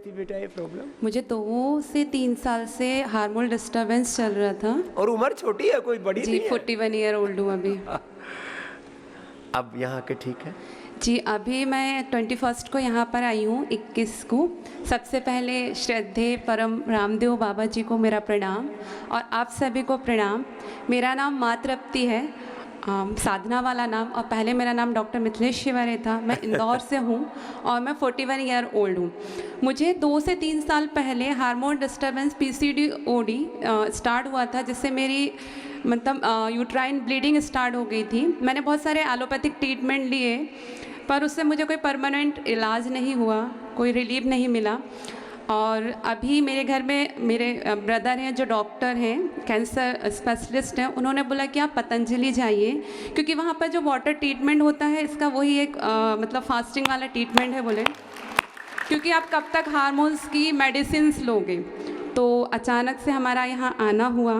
थी बेटा ये प्रॉब्लम? मुझे 2 से 3 साल से हार्मोनल डिस्टरबेंस चल रहा था। और उम्र छोटी है, कोई बड़ी जी, नहीं है। 41 ईयर ओल्ड हूँ अभी। अब यहाँ के ठीक है? जी, अभी मैं 21 को यहाँ पर आई हूँ, 21 को। सबसे पहले श्रद्धेय परम रामदेव बाबा जी को मेरा प्रणाम और आप सभी को प्रणाम। मेरा नाम माँ तृप्ति है, साधना वाला नाम, और पहले मेरा नाम डॉक्टर मिथिलेश शिवरे था। मैं इंदौर से हूँ और मैं 41 ईयर ओल्ड हूँ। मुझे 2 से 3 साल पहले हार्मोन डिस्टर्बेंस PCOD स्टार्ट हुआ था, जिससे मेरी मतलब यूट्राइन ब्लीडिंग स्टार्ट हो गई थी। मैंने बहुत सारे एलोपैथिक ट्रीटमेंट लिए, पर उससे मुझे कोई परमानेंट इलाज नहीं हुआ, कोई रिलीफ नहीं मिला। और अभी मेरे घर में मेरे ब्रदर हैं जो डॉक्टर हैं, कैंसर स्पेशलिस्ट हैं। उन्होंने बोला कि आप पतंजलि जाइए, क्योंकि वहाँ पर जो वाटर ट्रीटमेंट होता है इसका वही एक मतलब फास्टिंग वाला ट्रीटमेंट है बोले, क्योंकि आप कब तक हार्मोन्स की मेडिसिन्स लोगे। तो अचानक से हमारा यहाँ आना हुआ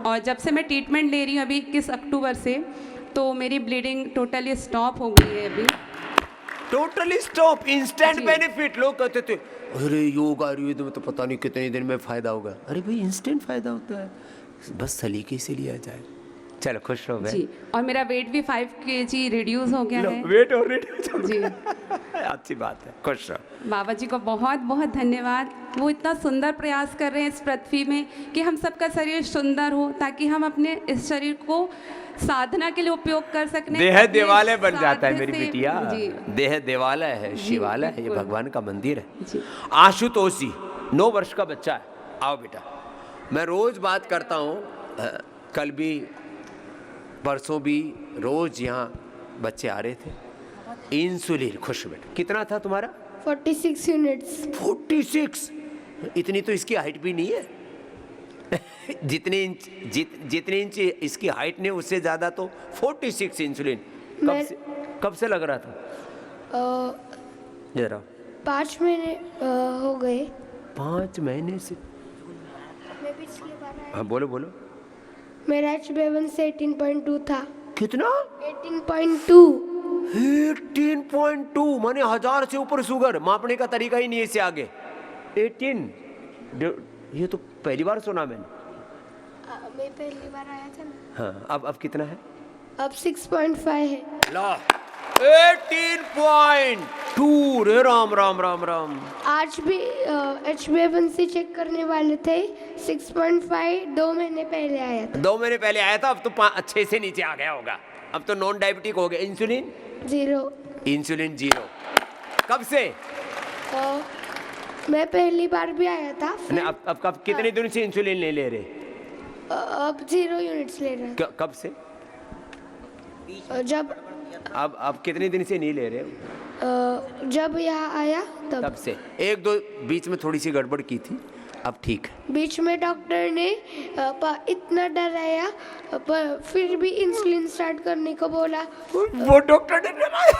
और जब से मैं ट्रीटमेंट ले रही हूँ अभी 21 अक्टूबर से, तो मेरी ब्लीडिंग टोटली स्टॉप हो गई है अभी। टोटली स्टॉप, इंस्टेंट जी। बेनिफिट। लोग कहते थे अरे योग आयुर्वेद में तो पता नहीं कितने दिन में फायदा होगा। अरे भाई इंस्टेंट फायदा होता है, बस सलीके से लिया जाए। चलो खुश रहो जी, और मेरा वेट भी 5 kg रिड्यूस हो गया है। वेट ऑलरेडी जी, अच्छी बात है, खुश रहो। बाबा जी को बहुत बहुत धन्यवाद। वो इतना सुंदर प्रयास कर रहे हैं इस पृथ्वी में कि हम सबका शरीर सुंदर हो, ताकि हम अपने इस शरीर को साधना के लिए उपयोग कर सकें। देह अपने देवालय बन जाता है साध्य मेरी से। बिटिया। जी देह देवालय है, जी, शिवालय है, ये बिल्कुल। भगवान का मंदिर है। जी। आशुतोषी 9 वर्ष का बच्चा है। आओ बेटा, मैं रोज बात करता हूँ, कल भी परसों भी रोज यहाँ बच्चे आ रहे थे। इंसुलिन, खुश बेटा, कितना था तुम्हारा? 46 यूनिट्स। 46? इतनी तो इसकी हाइट भी नहीं है। जितने इंच इसकी हाइट ने उससे ज्यादा तो 46 इंसुलिन। कब से लग रहा था? जरा 5 महीने हो गए। 5 महीने से? मैं पिछली बार आया, हाँ बोलो बोलो। मेरा HbA1c 18.2 था। कितना? 18.2। 18.2 माने 1000 से ऊपर शुगर। मापने का तरीका ही नहीं है इससे आगे। 18, ये तो पहली बार सुना मैंने। मैं पहली बार आया था ना। हाँ, अब कितना है? अब 6.5 है। ला 18.2। रे राम राम राम राम। आज भी HbA1c चेक करने वाले थे। 6.5 2 महीने पहले आया था। 2 महीने पहले आया था, अब तो 6 से नीचे आ गया होगा। अब तो नॉन डायबिटिक हो गया। इंसुलिन? 0। इंसुलिन 0। कब से? मैं पहली बार भी आया था। अब कब कितने दिन से इंसुलिन नहीं ले रहे? अब 0 यूनिट्स ले रहा कब से? था। जब अब कितने दिन से नहीं ले रहे? जब यहाँ आया तब से। 1-2 बीच में थोड़ी सी गड़बड़ की थी, अब ठीक है। बीच में डॉक्टर ने इतना डराया, पर फिर भी इंसुलिन स्टार्ट करने को बोला। वो डॉक्टर ने डराया।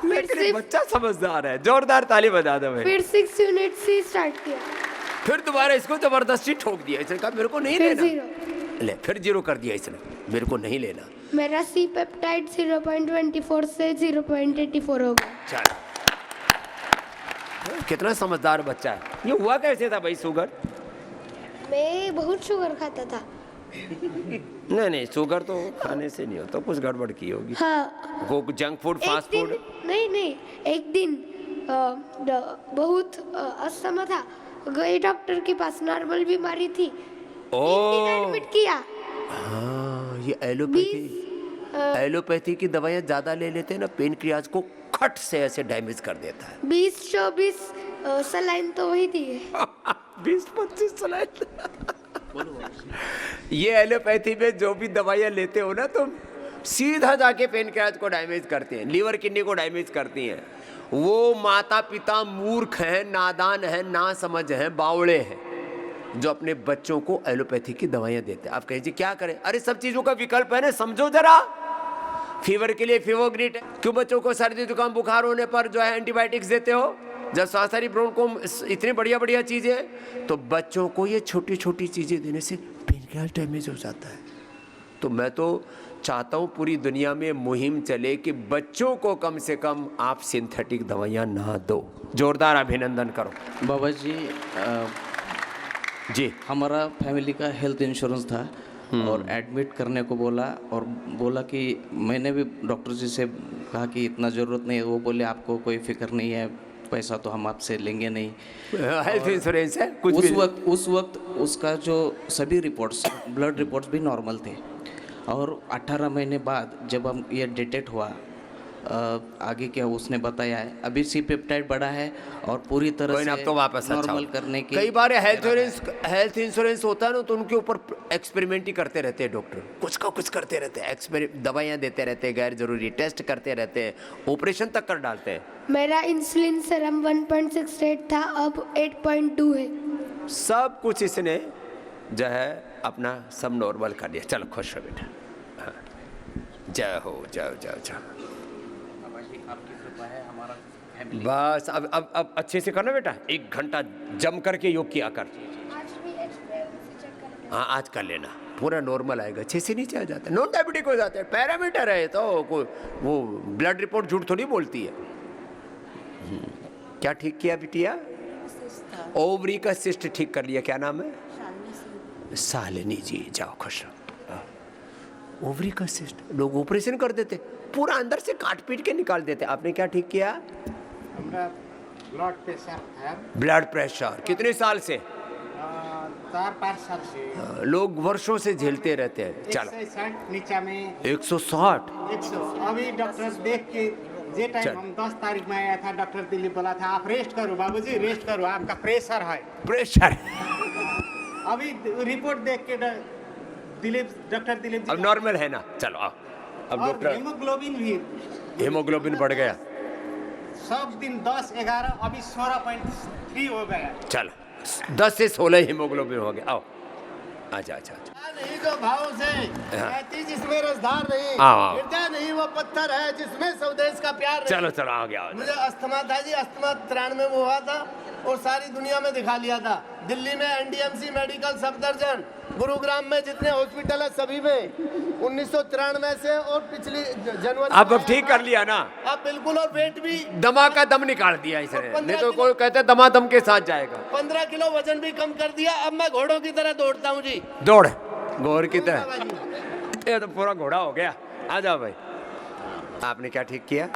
लेकिन सिर्फ- बच्चा समझदार है। जोरदार ताली बजा दो भाई। फिर 6 यूनिट से स्टार्ट किया। फिर दोबारा इसको जबरदस्ती ठोक दिया। इसने कहा मेरे को नहीं फिर लेना। 0। ले, फिर 0 कर दिया इसने, मेरे को नहीं लेना। मेरा C पेप्टाइड 0.24 से 0.84 हो गया। चल, कितना समझदार बच्चा है। ये हुआ कैसे था भाई शुगर? मैं बहुत शुगर खाता था। नहीं, शुगर तो खाने से नहीं होता, कुछ गड़बड़ की होगी। हाँ, वो जंक फूड, फास्ट एक फूड। दिन नहीं, एक दिन बहुत अस्थमा था, गए डॉक्टर के पास। नॉर्मल बीमारी थी। 3 दिन एडमिट किया। हाँ, ये एलोपैथी की दवाइयाँ ज्यादा ले लेते हैं ना, पेनक्रियाज को खट से ऐसे डैमेज कर देता है। 20-24 सलाइन तो वही थी। 20-25 सलाइन। ये एलोपैथी में जो भी दवाइयाँ लेते हो ना तुम, सीधा जाके पेनक्रियाज को डैमेज करते हैं, लीवर किडनी को डैमेज करती हैं। वो माता पिता मूर्ख हैं, नादान हैं, ना समझ हैं, बावड़े हैं, जो अपने बच्चों को एलोपैथी की दवाइयाँ देते हैं। आप कहिए क्या करें? अरे सब चीजों का विकल्प है ना, समझो जरा। फीवर के लिए फिवोग्रिट, क्यों बच्चों को सर्दी जुकाम बुखार होने पर जो है एंटीबायोटिक्स देते हो? जब स्वास्थ्य को इतनी बढ़िया बढ़िया चीजें, तो बच्चों को ये छोटी छोटी चीजें देने से पेनक्रियाज डैमेज हो जाता है। तो मैं तो चाहता हूँ पूरी दुनिया में मुहिम चले कि बच्चों को कम से कम आप सिंथेटिक दवाइयाँ ना दो। जोरदार अभिनंदन करो। बाबा जी जी हमारा फैमिली का हेल्थ इंश्योरेंस था और एडमिट करने को बोला और बोला कि मैंने भी डॉक्टर जी से कहा कि इतना ज़रूरत नहीं है। वो बोले आपको कोई फिक्र नहीं है, पैसा तो हम आपसे लेंगे नहीं। हेल्थ इंश्योरेंस है कुछ उस वक्त उसका जो सभी रिपोर्ट्स, ब्लड रिपोर्ट्स भी नॉर्मल थे। और 18 महीने बाद जब हम ये डिटेक्ट हुआ, आगे क्या उसने बताया है, अभी सी पेप्टाइड बढ़ा है और पूरी तरह से अब तो वापस नॉर्मल करने की। कई बार हेल्थ इंश्योरेंस होता है ना, तो उनके ऊपर एक्सपेरिमेंट ही करते रहते हैं डॉक्टर, कुछ का कुछ करते रहते हैं, दवाइयाँ देते रहते हैं, गैर जरूरी टेस्ट करते रहते हैं, ऑपरेशन तक कर डालते हैं। मेरा इंसुलिन सीरम 1.68 था, अब 8.2 है। सब कुछ इसने जो है अपना सब नॉर्मल कर दिया। चलो खुश हो बेटा। हाँ। जय हो, जय जय जय। बस अब अच्छे से करना बेटा, 1 घंटा जम करके योग किया कर। हाँ आज कर लेना, पूरा नॉर्मल आएगा, 6 से नीचे आ जाता है, नॉन डायबिटिक हो जाता है। पैरामीटर है तो वो ब्लड रिपोर्ट झूठ थोड़ी बोलती है। क्या ठीक किया बिटिया? ओवरी का सिस्ट ठीक कर लिया। क्या नाम है? शालिनी जी। जाओ खुश रहो। ओवरी का सिस्ट लोग ऑपरेशन कर देते, पूरा अंदर से काट पीट के निकाल देते। आपने क्या ठीक किया? ब्लड प्रेशर है। ब्लड प्रेशर कितने साल से? 4-5 साल से। लोग वर्षों से झेलते रहते हैं। चलो 160 नीचा में 160। 100। अभी डॉक्टर देख के जे टाइम हम 10 तारीख में आया था, डॉक्टर दिलीप बोला था आप रेस्ट करो बाबूजी, रेस्ट करो, आपका प्रेशर है। प्रेशर अभी रिपोर्ट देख के डॉक्टर दिलीप अब नॉर्मल है ना? चलो आओ। अब और डॉक्टर हेमोग्लोबिन भी, हेमोग्लोबिन बढ़ गया। सब दिन 10-11, अभी 16.3 हो गया। चलो 10 से 16 हेमोग्लोबिन हो गया। आओ अच्छा अच्छा अच्छा। नहीं जो भाव से कहती जिसमें रसधार नहीं, आओ। हृदय नहीं वो पत्थर है जिसमें स्वदेश का प्यार नहीं। चलो चलो आ गया। मुझे अस्थमा था जी, अस्थमा 93 में हुआ था और सारी दुनिया में दिखा लिया था। दिल्ली में एनडीएमसी मेडिकल सफदरजंग, गुरुग्राम में जितने हॉस्पिटल है सभी में 1993 से, और पिछली जनवरी अब ठीक कर लिया ना? अब बिल्कुल। और वेट भी दमा का दम निकाल दिया इसने, नहीं तो कोई कहते दमादम के साथ जाएगा। 15 किलो वजन भी कम कर दिया। अब मैं घोड़ों की तरह दौड़ता हूँ जी। दौड़ घोड़ की तरह। ये तो पूरा घोड़ा हो गया। आ जाओ भाई। आपने क्या ठीक किया?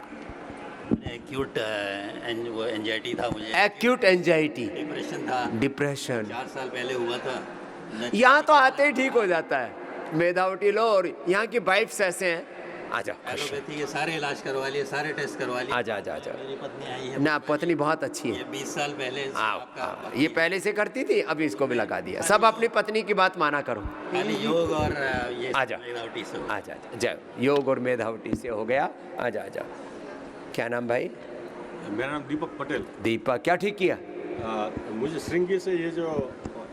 एक्यूट एंजाइटी था मुझे। एक्यूट एंजाइटी, डिप्रेशन था। डिप्रेशन 4 साल पहले हुआ था। यहाँ तो आते ही ठीक हो जाता है। मेधावटी लो, और यहाँ की वाइफ्स ऐसे हैं। आजा एलोपैथी के सारे इलाज करवा लिए, सारे टेस्ट करवा लिए। आजा आजा आजा। मेरी पत्नी आई है। ना पत्नी बहुत अच्छी ये है। 20 साल पहले आओ आपका आओ। ये पहले से करती थी, अभी इसको भी लगा दिया। सब अपनी पत्नी की बात माना करो। खाली योग और ये आजा मेधावटी से। आजा आजा। जय योग और मेधावटी से हो गया। आजा आजा। क्या नाम भाई? मेरा नाम दीपक पटेल। दीपक क्या ठीक किया? मुझे श्रृंगी से ये जो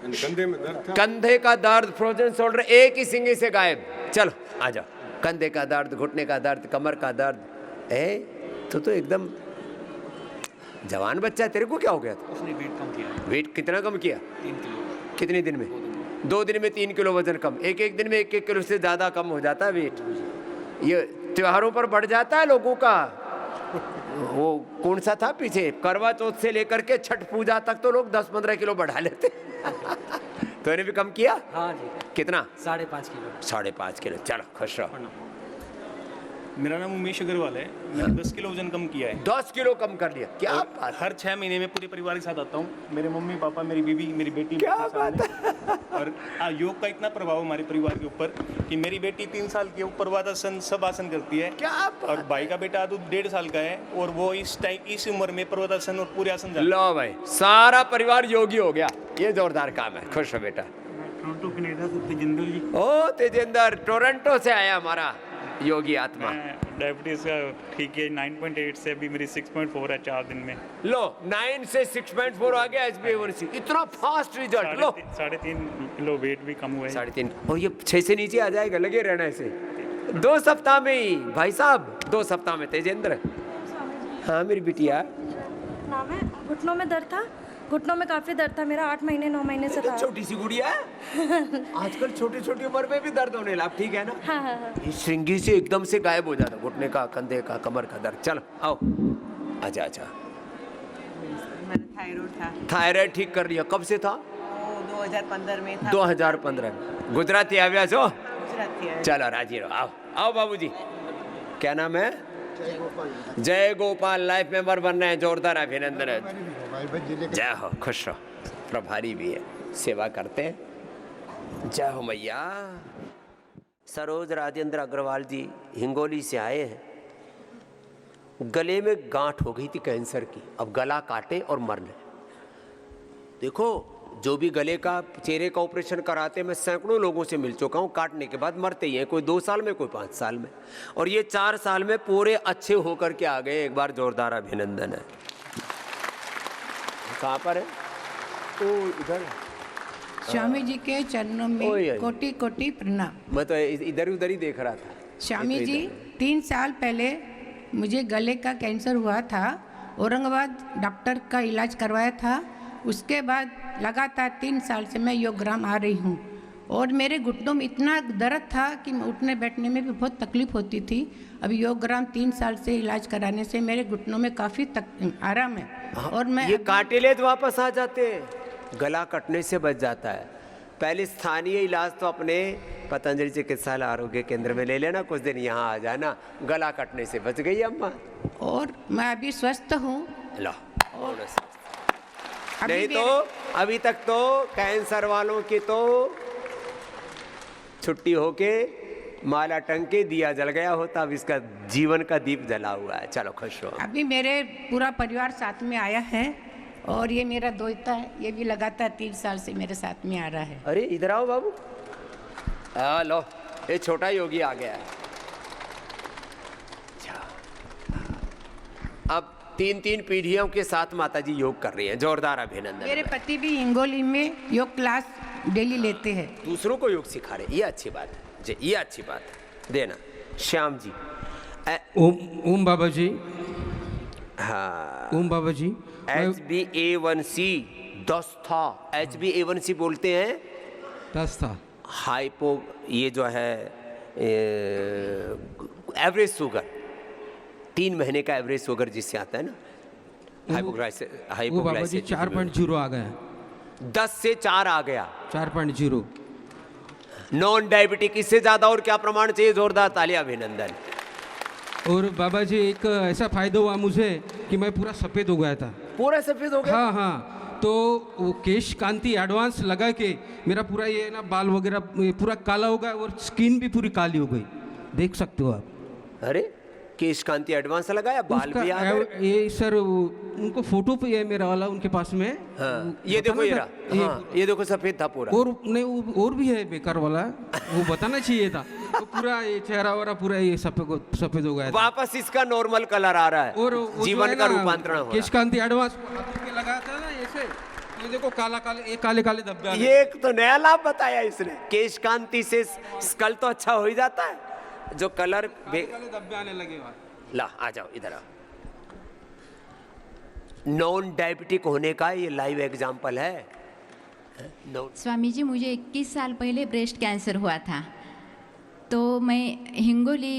कंधे में दर्द था, कंधे का दर्द, फ्रोजन शोल्डर एक ही सिंगे से गायब। चलो आजा। कंधे का दर्द, घुटने का दर्द, कमर का दर्द, तो एकदम जवान बच्चा है। तेरे को क्या हो गया था? उसने वेट कम किया। वेट कितना कम किया? 3 किलो। कितने दिन में? 2 दिन में 3 किलो वजन कम। एक दिन में 1 किलो से ज़्यादा कम हो जाता है वेट। ये त्योहारों पर बढ़ जाता है लोगों का। वो कौन सा था पीछे, करवा चौथ से लेकर के छठ पूजा तक तो लोग 10-15 किलो बढ़ा लेते। तो इन्हें भी कम किया? हाँ जी। कितना? 5.5 किलो। 5.5 किलो। चलो खुश रहो। मेरा नाम उमेश अग्रवाल है। मैंने 10 किलो वजन कम किया है। 10 किलो कम कर लिया। क्या और बात! हर 6 महीने में पूरे परिवार के साथ आता हूँ। मेरे मम्मी पापा, मेरी बीवी, मेरी बेटी। क्या मेरे बात सामने। और योग का इतना प्रभाव हमारे परिवार के ऊपर कि मेरी बेटी 3 साल की है, ऊपर पर्वतासन सब आसन करती है। क्या बात! और भाई का बेटा तो 1.5 साल का है और वो इस उम्र में पर्वतासन और पूरे आसन जाता लो भाई, सारा परिवार योगी हो गया। ये जोरदार काम है। खुश हो बेटा। टोरंटो कनाडा से तेजिंदर जी। ओ तेजेंद्र, टोरंटो से आया हमारा योगी आत्मा। डायबिटीज का ठीक है 9.8 से अभी मेरी 6.4 है 4 दिन में। लो 9 से 6.4 आ गया HbA1c। इतना फास्ट रिजल्ट। लो 3.5 किलो वेट भी कम हुआ है। 3.5 और ये 6 से नीचे आ जाएगा। लगे रहना ऐसे 2 सप्ताह में ही भाई साहब, 2 सप्ताह में। तेजेंद्र हाँ मेरी बिटिया। नाम है, घुटनों में दर्द था, घुटनों में काफ़ी दर्द था मेरा, 8 महीने 9 महीने से था। छोटी सी गुड़िया है। आजकल छोटी छोटी उम्र में भी दर्द होने लगा, ठीक है ना? हाँ हाँ हाँ। ये श्रृंगी से एकदम से गायब हो जाता, घुटने का, कंधे का, कमर का दर्द। चलो आओ, आजा आजा। थायराइड था, थायराइड ठीक कर लिया, कब से था? वो 2015 में था। 2015 में। गुजराती आव्या छो? गुजराती है। चलो राजी रहो, आओ आओ बाबूजी। क्या नाम है? जय गोपाल, लाइफ मेंबर बन रहे हैं, जोरदार अभिनंदन है। जय हो, खुश रहो। प्रभारी भी है, सेवा करते हैं। जय हो मैया। सरोज राजेंद्र अग्रवाल जी हिंगोली से आए हैं। गले में गांठ हो गई थी कैंसर की, अब गला काटे और मरने। देखो, जो भी गले का, चेहरे का ऑपरेशन कराते, मैं सैकड़ों लोगों से मिल चुका हूँ, काटने के बाद मरते ही हैं, कोई 2 साल में, कोई 5 साल में, और ये 4 साल में पूरे अच्छे होकर के आ गए। एक बार जोरदार अभिनंदन है। कहाँ पर है? ओ इधर। स्वामी जी के चरणों में कोटि कोटि प्रणाम। मैं तो इधर उधर ही देख रहा था। स्वामी जी, 3 साल पहले मुझे गले का कैंसर हुआ था, औरंगाबाद डॉक्टर का इलाज करवाया था। उसके बाद लगातार 3 साल से मैं योगग्राम आ रही हूँ, और मेरे घुटनों में इतना दर्द था कि उठने बैठने में भी बहुत तकलीफ होती थी। अभी योगग्राम 3 साल से इलाज कराने से मेरे घुटनों में काफ़ी आराम है। और मैं ये काटेलेज वापस आ जाते हैं, गला कटने से बच जाता है। पहले स्थानीय इलाज तो अपने पतंजलि चिकित्सालय आरोग्य केंद्र में ले लेना, कुछ दिन यहाँ आ जाना, गला कटने से बच गई अम्मा। और मैं अभी स्वस्थ हूँ। लो, नहीं तो अभी तक तो कैंसर वालों की तो छुट्टी होके माला टंग के दिया जल गया होता, अब इसका जीवन का दीप जला हुआ है। चलो खुश हो। अभी मेरे पूरा परिवार साथ में आया है, और ये मेरा दोता है, ये भी लगातार 3 साल से मेरे साथ में आ रहा है। अरे इधर आओ बाबू। लो, ये छोटा योगी आ गया है। अब 3 पीढ़ियों के साथ माताजी योग कर रही हैं, जोरदार अभिनंदन। मेरे पति भी हिंगोली में योग क्लास डेली लेते हैं, दूसरों को योग सिखा रहे, ये अच्छी बात है जी, ये अच्छी बात है। देना श्याम जी। ओम बाबा जी। हाँ, ओम बाबा जी। HbA1c 10 था। HbA1c बोलते हैं 10 था। हाइपो, ये जो है एवरेज शुगर, 3 महीने का एवरेज शुगर जिससे आता है ना, हाइपोग्लाइसेमिया। 4.0 आ गया, 10 से 4 आ गया, 4.0। नॉन डायबिटिक, इससे ज्यादा और क्या प्रमाण चाहिए? जोरदार ताली, अभिनंदन। और बाबा जी, एक ऐसा फायदा हुआ मुझे कि मैं पूरा सफ़ेद हो गया था। पूरा सफ़ेद हो गया? हाँ हाँ। तो वो केश कांति एडवांस लगा के मेरा पूरा ये ना बाल वगैरह पूरा काला हो गया, और स्किन भी पूरी काली हो गई, देख सकते हो आप। अरे केश कांति एडवांस लगाया, बाल भी आ गए। ये सर उनको फोटो पे है मेरा वाला उनके पास में। हाँ, ये देखो ये रहा। हाँ, ये देखो सफेद था पूरा। और नहीं, और भी है बेकार वाला, वो बताना चाहिए था। तो पूरा ये चेहरा वाला पूरा ये सफेद हो गया। वापस इसका नॉर्मल कलर आ रहा है, और जीवन का रूपांतरण हो रहा है। केश कांति एडवांस लगाया था ना ऐसे, ये देखो काला काले, ये काले काले धब्बे। ये एक तो नया लाभ बताया इसने। केश कांति से स्कल तो अच्छा हो ही जाता है, जो कलर धब्बे आने लगे। ला आ जाओ इधर आओ। नॉन डायबिटिक होने का ये लाइव एग्जांपल है। स्वामी जी, मुझे 21 साल पहले ब्रेस्ट कैंसर हुआ था, तो मैं हिंगोली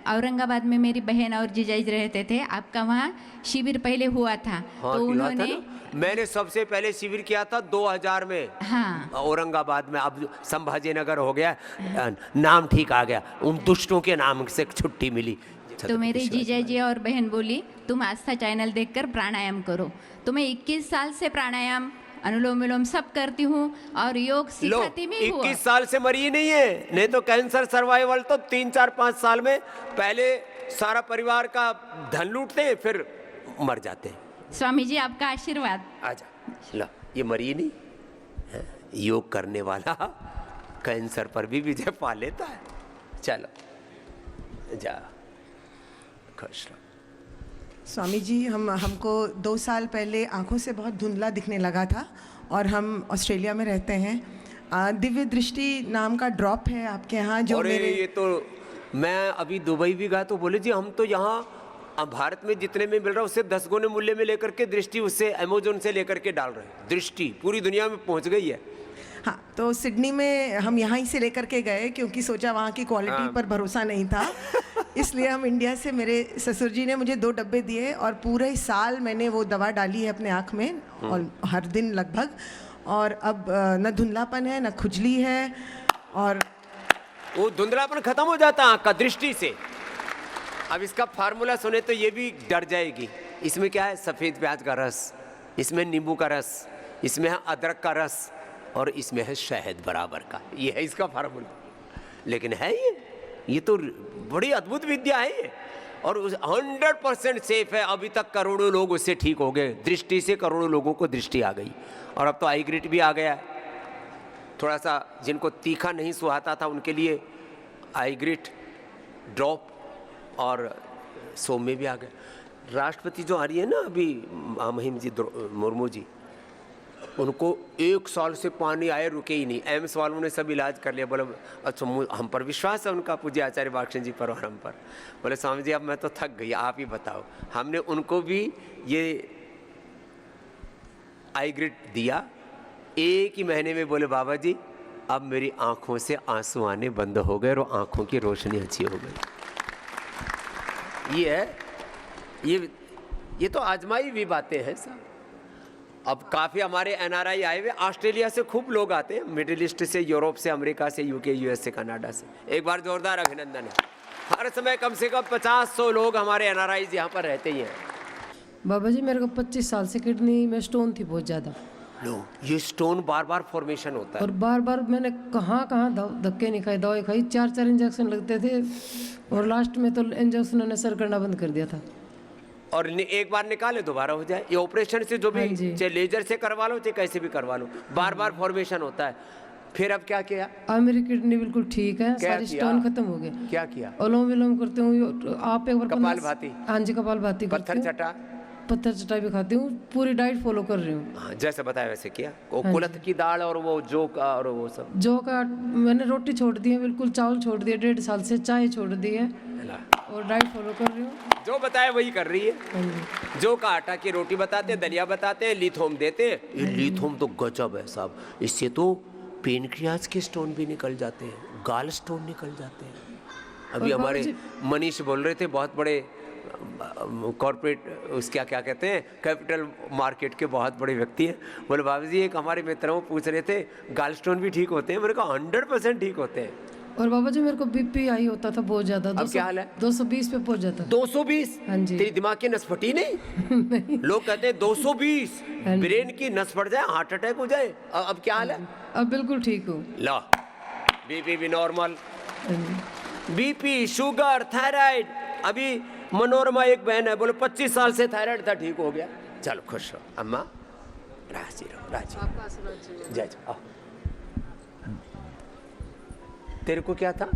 औरंगाबाद में मेरी बहन और जीजाजी रहते थे। आपका वहाँ शिविर पहले हुआ था। हाँ, तो उन्होंने मैंने सबसे पहले शिविर किया था 2000 में। हाँ, औरंगाबाद में। अब संभाजी नगर हो गया, नाम ठीक आ गया, उन दुष्टों के नाम से छुट्टी मिली। तो मेरे जीजाजी और बहन बोली, तुम आस्था चैनल देखकर प्राणायाम करो। तो मैं 21 साल से प्राणायाम, अनुलोम विलोम सब करती हूँ, और योग सिखाती भी हूँ। 21 साल से मरी नहीं है, नहीं तो कैंसर सर्वाइवल तो 3, 4, 5 साल में पहले सारा परिवार का धन लूटते हैं, फिर मर जाते हैं। स्वामी जी, आपका आशीर्वाद। आजा लो, ये मरी नहीं है, योग करने वाला कैंसर पर भी विजय पा लेता है। चलो जा, खुश रहो। स्वामी जी, हमको 2 साल पहले आंखों से बहुत धुंधला दिखने लगा था, और हम ऑस्ट्रेलिया में रहते हैं। दिव्य दृष्टि नाम का ड्रॉप है आपके यहाँ, जो मेरे ये तो मैं अभी दुबई भी गया तो बोले जी हम तो यहाँ अब भारत में जितने में मिल रहा है उससे 10 गुने मूल्य में लेकर के दृष्टि उससे अमेजोन से लेकर के डाल रहे हैं। दृष्टि पूरी दुनिया में पहुंच गई है। हाँ, तो सिडनी में हम यहाँ ही से लेकर के गए क्योंकि सोचा वहाँ की क्वालिटी पर भरोसा नहीं था, इसलिए हम इंडिया से, मेरे ससुर जी ने मुझे 2 डब्बे दिए और पूरे साल मैंने वो दवा डाली है अपने आँख में और हर दिन लगभग, और अब न धुंधलापन है न खुजली है, और वो धुंधलापन खत्म हो जाता है आँख का दृष्टि से। अब इसका फार्मूला सुने तो ये भी डर जाएगी। इसमें क्या है? सफ़ेद प्याज का रस, इसमें नींबू का रस, इसमें है अदरक का रस और इसमें है शहद बराबर का। ये है इसका फार्मूला। लेकिन है ये तो बड़ी अद्भुत विद्या है ये, और 100% सेफ है। अभी तक करोड़ों लोग उससे ठीक हो गए। दृष्टि से करोड़ों लोगों को दृष्टि आ गई, और अब तो आई ग्रिट भी आ गया है। थोड़ा सा जिनको तीखा नहीं सुहाता था उनके लिए आई ग्रिट ड्रॉप और सौम्य भी आ गए। राष्ट्रपति जो आ रही है ना अभी, महिम जी मुर्मू जी, उनको 1 साल से पानी आए रुके ही नहीं। एम्स वालों ने सब इलाज कर लिया। बोले अच्छा, हम पर विश्वास है उनका, पूज्य आचार्य बालकृष्ण जी पर और हम पर। बोले स्वामी जी अब मैं तो थक गई, आप ही बताओ। हमने उनको भी ये आई ग्रिट दिया, 1 ही महीने में बोले बाबा जी अब मेरी आंखों से आंसू आने बंद हो गए और आंखों की रोशनी अच्छी हो गई। ये है, ये तो आजमाई हुई बातें हैं साहब। अब काफ़ी हमारे एनआरआई आए हुए, ऑस्ट्रेलिया से खूब लोग आते हैं, मिडिल ईस्ट से, यूरोप से, अमेरिका से, यूके, यूएस से, कनाडा से। एक बार जोरदार अभिनंदन है। हर समय कम से कम 50-100 लोग हमारे एनआरआई यहाँ पर रहते ही हैं। बाबा जी मेरे को 25 साल से किडनी में स्टोन थी बहुत ज़्यादा। लो, ये स्टोन बार बार फॉर्मेशन होता है और बार बार मैंने कहाँ धक्के नहीं खाए, दवाई खाई, 4 इंजेक्शन लगते थे, और लास्ट में तो इंजेक्शन ने सर करना बंद कर दिया था। और एक बार निकाले दोबारा हो जाए। ये ऑपरेशन से जो भी, चाहे लेजर से करवा लो चाहे कैसे भी करवा लो, बार बार फॉर्मेशन होता है। फिर अब क्या किया? अब मेरी किडनी बिल्कुल ठीक है, सारी स्टोन खत्म हो गए। क्या किया? अनुलोम विलोम करते हूँ। आप एक बार कपाल भाती? हाँ जी, कपाल भाती। पत्थर चटा? पत्थर चटा भी खाती हूँ, पूरी डाइट फॉलो कर रही हूँ। हाँ, जैसे बताया वैसे किया। वो कुलथ की दाल और वो जौ का और वो सब। जौ का मैंने रोटी छोड़ दी है बिल्कुल, चावल छोड़ दिया 1.5 साल से, चाय छोड़ दी है और डाइट फॉलो कर रही हूँ। जो बताया वही कर रही है। जौ का आटा की रोटी बताते हैं, दलिया बताते हैं, लिथोम देते हैं। ये लिथोम तो गजब है साहब, इससे तो पेनक्रियाज के स्टोन भी निकल जाते हैं, गाल स्टोन निकल जाते हैं। अभी हमारे मनीष बोल रहे थे, बहुत बड़े कॉर्पोरेट उसका क्या कहते हैं, कैपिटल मार्केट के बहुत बड़े व्यक्ति हैं। बोले बाबू जी एक हमारे मित्र वो पूछ रहे थे गाल स्टोन भी ठीक होते हैं? मेरे को 100% ठीक होते हैं। और बाबा जी मेरे को बीपी आई होता था बहुत ज्यादा। अब क्या हाल है? 220 पे पहुंच जाता। 220? हाँ जी। तेरी दिमाग की नस फटी नहीं? लोग कहते हैं 220 ब्रेन की नस फट जाए, हार्ट अटैक हो जाए। अब क्या हाल है? अब बिल्कुल ठीक हूँ। लो, बीपी भी नॉर्मल, बीपी, शुगर, थायराइड। अभी मनोरमा एक बहन है, बोले 25 साल से थायराइड था, ठीक हो गया। चलो खुश हो अम्मा, राजी रहो, राजी। जय जय। तेरे को क्या था?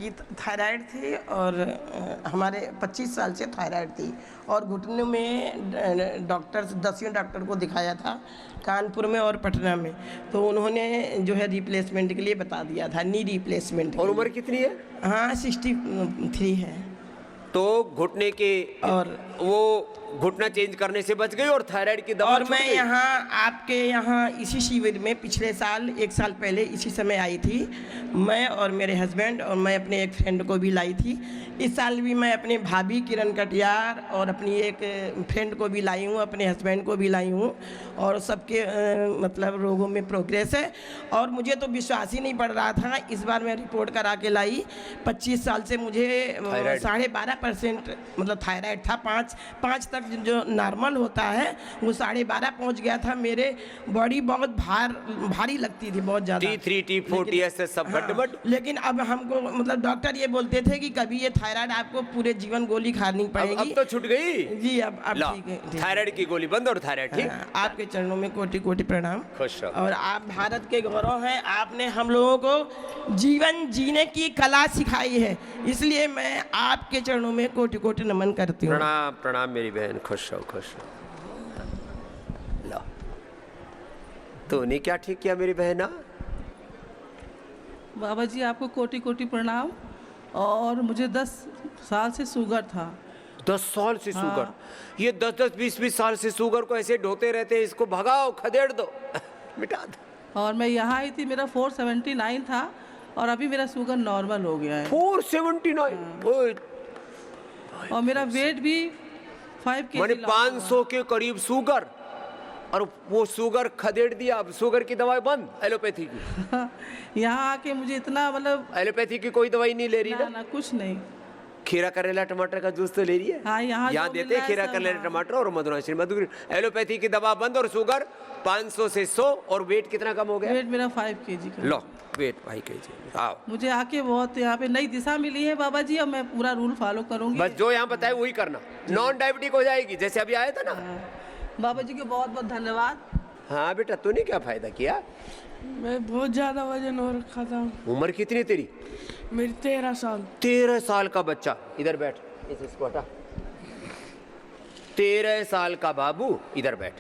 ये थायराइड थी, और हमारे 25 साल से थायराइड थी, और घुटनों में डॉक्टर 10वें डॉक्टर को दिखाया था कानपुर में और पटना में, तो उन्होंने जो है रिप्लेसमेंट के लिए बता दिया था, नी रिप्लेसमेंट। और उम्र कितनी है? हाँ 63 है। तो घुटने के और वो घुटना चेंज करने से बच गई और थायराइड की दवा। और मैं यहाँ आपके यहाँ इसी शिविर में पिछले साल 1 साल पहले इसी समय आई थी, मैं और मेरे हस्बैंड, और मैं अपने एक फ्रेंड को भी लाई थी। इस साल भी मैं अपने भाभी किरण कटियार और अपनी एक फ्रेंड को भी लाई हूँ, अपने हस्बैंड को भी लाई हूँ, और सबके मतलब रोगों में प्रोग्रेस है। और मुझे तो विश्वास ही नहीं पड़ रहा था, इस बार मैं रिपोर्ट करा के लाई। 25 साल से मुझे 12.5% मतलब थायराइड था, 5 तक जो नॉर्मल होता है वो 12.5 पहुंच गया था। मेरे बॉडी बहुत भारी लगती थी, बहुत ज़्यादा। T3, T4, TSS सब गड़बड़। लेकिन अब हमको मतलब डॉक्टर ये बोलते थे कि कभी ये थायराइड आपको पूरे जीवन गोली खानी पड़ेगी। अब तो छूट गई जी। अब ठीक है, थायराइड की गोली बंद और थायराइड ठीक। आपके चरणों में कोटि कोटि प्रणाम। खुश रहो। और आप भारत के गौरव हैं, आपने हम लोगों को जीवन जीने की कला सिखाई है, इसलिए मैं आपके चरणों में कोटि कोटि नमन करती हूँ। प्रणाम प्रणाम मेरी बहन, खुश रहो खुश रहो। लो, तूने क्या ठीक किया मेरी बहना? बाबा जी आपको कोटि कोटि प्रणाम। और मुझे 10 साल से शुगर था। 10 साल से शुगर। ये 10-10, 20-20 साल से शुगर को ऐसे ढोते रहते हैं, इसको भगाओ, खदेड़ दो, मिटा दो। और मैं यहाँ आई थी, मेरा 479 था और अभी मेरा शुगर नॉर्मल हो गया है। 479? और मेरा वेट भी 5 kg माने 500 के करीब शुगर, और वो शुगर खदेड़ दिया। अब शुगर की दवाई बंद, एलोपैथी की। यहाँ आके मुझे इतना मतलब एलोपैथी की कोई दवाई नहीं ले रही ना? ना कुछ नहीं। खीरा करेला टमाटर का जूस तो ले रही है? हाँ, यहाँ जो देते मिल रहा हैं है खीरा सब, करेला हाँ। टमाटर और मधुराश्री मधुर। एलोपैथी की दवा बंद और शुगर 500 से 100। और वेट कितना कम हो गया? वेट मेरा 5 kg का। लो, वेट 5 kg। आओ, मुझे आके बहुत यहाँ पे नई दिशा मिली है बाबा जी, और मैं पूरा रूल फॉलो करूँगी। बस जो यहाँ बताए वही करना, नॉन डायबिटिक हो जाएगी, जैसे अभी आया था ना। बाबा जी को बहुत बहुत धन्यवाद। हाँ बेटा, तूने क्या फायदा किया? मैं बहुत ज़्यादा वजन हो रखा था। उम्र कितनी तेरी? मेरी 13 साल। 13 साल का बच्चा, इधर बैठ, इसको हटा। 13 साल का बाबू, इधर बैठ।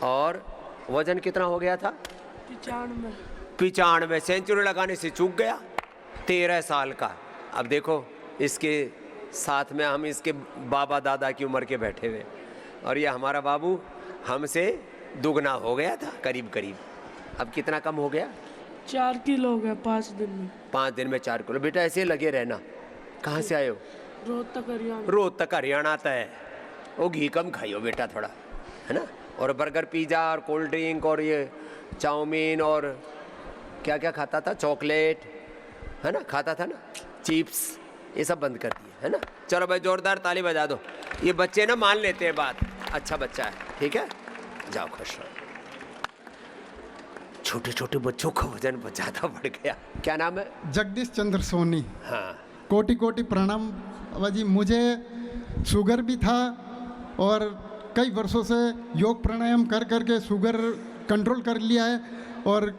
और वजन कितना हो गया था? 95। सेंचुरी लगाने से चूक गया। 13 साल का। अब देखो, इसके साथ में हम इसके बाबा दादा की उम्र के बैठे हुए, और ये हमारा बाबू हमसे दुगना हो गया था करीब करीब। अब कितना कम हो गया? 4 किलो हो गया 5 दिन में। 5 दिन में 4 किलो। बेटा ऐसे लगे रहना। कहाँ से आए हो? रोहतक हरियाणा। रोहतक हरियाणा है। वो घी कम खाइयो बेटा थोड़ा, है ना। और बर्गर, पिज़्ज़ा और कोल्ड ड्रिंक और ये चाउमीन और क्या क्या खाता था, चॉकलेट, है ना, खाता था ना, चिप्स, ये सब बंद कर दिया, है ना। चलो भाई, जोरदार ताली बजा दो। ये बच्चे ना मान लेते हैं बात, अच्छा बच्चा है, ठीक है, जाओ खुश रहो। छोटे छोटे बच्चों का वजन बहुत ज़्यादा बढ़ गया। क्या नाम है? जगदीश चंद्र सोनी। हाँ, कोटि कोटि प्रणाम बाबा जी। मुझे शुगर भी था और कई वर्षों से योग प्राणायाम कर करके शुगर कंट्रोल कर लिया है, और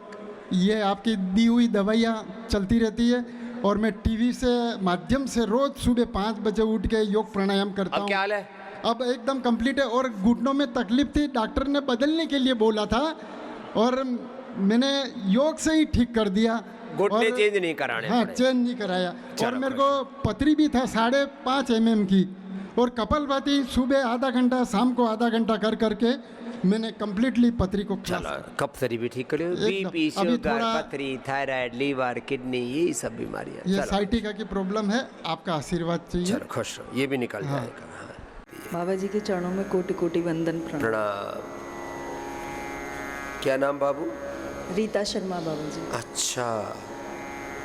ये आपकी दी हुई दवाइयाँ चलती रहती है, और मैं टीवी से माध्यम से रोज़ सुबह 5 बजे उठ के योग प्राणायाम करता हूँ। अब क्या हाल है? अब एकदम कंप्लीट है। और घुटनों में तकलीफ थी, डॉक्टर ने बदलने के लिए बोला था, और मैंने योग से ही ठीक कर दिया। घुटने चेंज नहीं कराने? हाँ, चेंज नहीं कराया। और मेरे को पथरी भी था 5.5 mm की, और कपालभाति सुबह आधा घंटा, शाम को आधा घंटा कर करके मैंने कम्प्लीटली पथरी को कपथरी भी ठीक करी। बीपी, शुगर, पथरी, थायराइड, लीवर, किडनी, ये सब बीमारियां। ये साइटिका की प्रॉब्लम है, आपका आशीर्वाद चाहिए। चलो खुश रहो, ये भी निकल जाएगा। बाबा जी के चरणों में कोटि कोटि वंदन प्रणाम। क्या नाम बाबू? रीता शर्मा बाबा जी। अच्छा,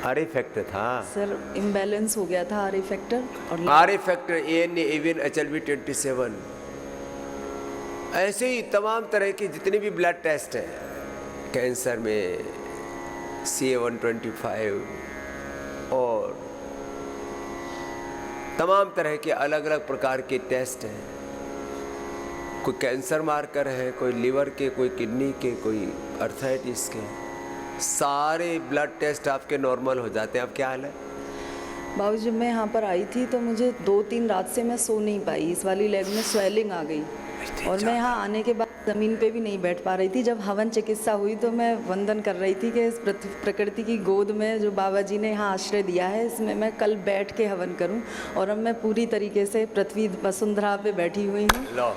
आर फैक्टर था सर, इम्बैलेंस हो गया था आर फैक्टर और आर फैक्टर, AN HLV 27। ऐसे ही तमाम तरह के जितने भी ब्लड टेस्ट हैं, कैंसर में CA-125 और तमाम तरह के अलग अलग प्रकार के टेस्ट हैं। कोई कैंसर मार्कर है, कोई लीवर के, कोई किडनी के, कोई अर्थराइटिस के, सारे ब्लड टेस्ट आपके नॉर्मल हो जाते हैं। अब क्या हाल है? बाबू जब मैं यहाँ पर आई थी तो मुझे 2-3 रात से मैं सो नहीं पाई, इस वाली लेग में स्वेलिंग आ गई, और मैं यहाँ आने के बाद ज़मीन पे भी नहीं बैठ पा रही थी। जब हवन चिकित्सा हुई तो मैं वंदन कर रही थी कि इस प्रकृति की गोद में जो बाबा जी ने यहाँ आश्रय दिया है, इसमें मैं कल बैठ के हवन करूँ, और अब मैं पूरी तरीके से पृथ्वी वसुंधरा पे बैठी हुई हूँ। लो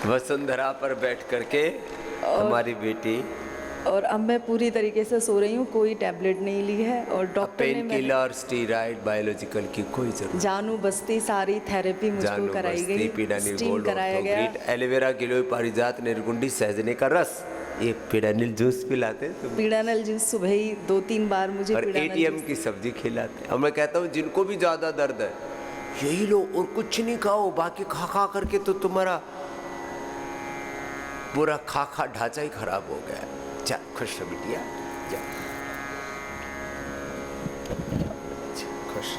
वसुंधरा पर बैठ करके हमारी बेटी, और अब मैं पूरी तरीके से सो रही हूँ, कोई टैबलेट नहीं ली है, और डॉक्टर ने पेन किलर, स्टीरॉइड, बायोलॉजिकल की कोई जरूरत। जानू बस्ती सारी थेरेपी मुझको कराई गई, स्टीम कराया गया, एलोवेरा, गिलोय, पारिजात, निर्गुंडी, सहजने का रस, ये पीडानिल जूस पिलाते हैं। पीडानिल जूस सुबह ही 2-3 बार मुझे, और ATM की सब्जी खिलाते हैं। और मैं कहता हूँ जिनको भी ज़्यादा दर्द है यही लो और कुछ नहीं खाओ, बाकी खा खा करके तो तुम्हारा पूरा खा ढांचा ही खराब हो गया। चल खुश हो बिटिया, जा खुश।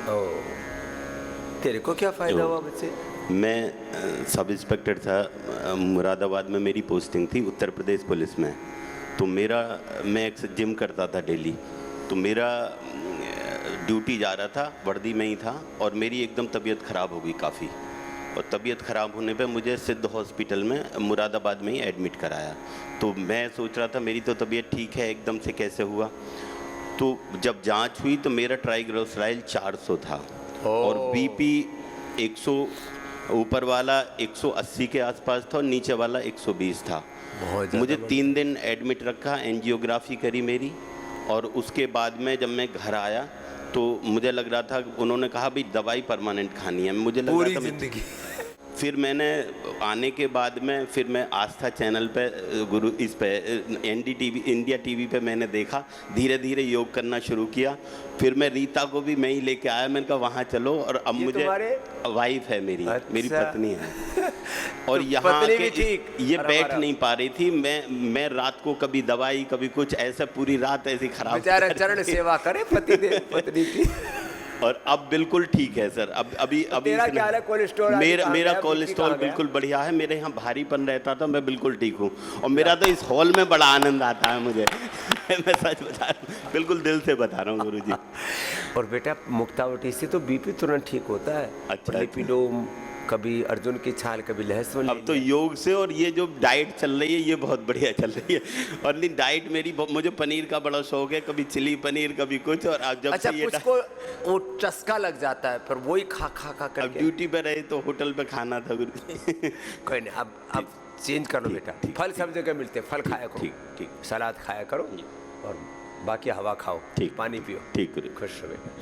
ओ, तेरे को क्या फायदा हुआ बच्चे? मैं सब इंस्पेक्टर था, मुरादाबाद में मेरी पोस्टिंग थी, उत्तर प्रदेश पुलिस में। तो मैं एक जिम करता था डेली, तो मेरा ड्यूटी जा रहा था, वर्दी में ही था, और मेरी एकदम तबीयत ख़राब हो गई काफ़ी, और तबीयत ख़राब होने पे मुझे सिद्ध हॉस्पिटल में मुरादाबाद में ही एडमिट कराया। तो मैं सोच रहा था मेरी तो तबीयत ठीक है, एकदम से कैसे हुआ। तो जब जांच हुई तो मेरा ट्राइग्लिसराइड 400 था और बीपी 100 ऊपर वाला 180 के आसपास था और नीचे वाला 120 था। मुझे 3 दिन एडमिट रखा, एंजियोग्राफी करी मेरी, और उसके बाद में जब मैं घर आया तो मुझे लग रहा था, उन्होंने कहा भाई दवाई परमानेंट खानी है, मुझे लग रहा था जिंदगी। फिर मैंने आने के बाद में फिर मैं आस्था चैनल पे गुरु इस पे NDTV इंडिया टीवी पे मैंने देखा, धीरे धीरे योग करना शुरू किया। फिर मैं रीता को भी मैं ही लेके आया, मैंने कहा वहाँ चलो, और अब मुझे वाइफ है मेरी, मेरी पत्नी है, और यहाँ के ये बैठ नहीं पा रही थी। मैं रात को कभी दवाई कभी कुछ, ऐसा पूरी रात ऐसी खराब, बेचारा चरण सेवा करे पति पत्नी की। और अब बिल्कुल ठीक है सर। अभी तेरा क्या है कोलेस्ट्रॉल? मेरा कोलेस्ट्रॉल बिल्कुल बढ़िया है। मेरे यहाँ भारीपन रहता था, मैं बिल्कुल ठीक हूँ, और मेरा तो इस हॉल में बड़ा आनंद आता है मुझे। मैं सच बता रहा हूँ, बिल्कुल दिल से बता रहा हूँ गुरुजी। और बेटा मुक्तावटी से तो बीपी तुरंत ठीक होता है। अच्छा, लिपिडोम, कभी अर्जुन की छाल, कभी लहसुन। अब तो योग से और ये जो डाइट चल रही है ये बहुत बढ़िया चल रही है। और नहीं डाइट मेरी, मुझे पनीर का बड़ा शौक है, कभी चिली पनीर कभी कुछ, और अब जब अच्छा, से ये को वो चस्का लग जाता है, पर वही खा करके। अब ड्यूटी पे रहे तो होटल पे खाना था गुरु। कोई नहीं, अब चेंज कर लो बेटा। फल सब जगह मिलते हैं, फल खाया करो, ठीक, सलाद खाया करो, और बाकी हवा खाओ, ठीक, पानी पियो, ठीक, खुश रहो।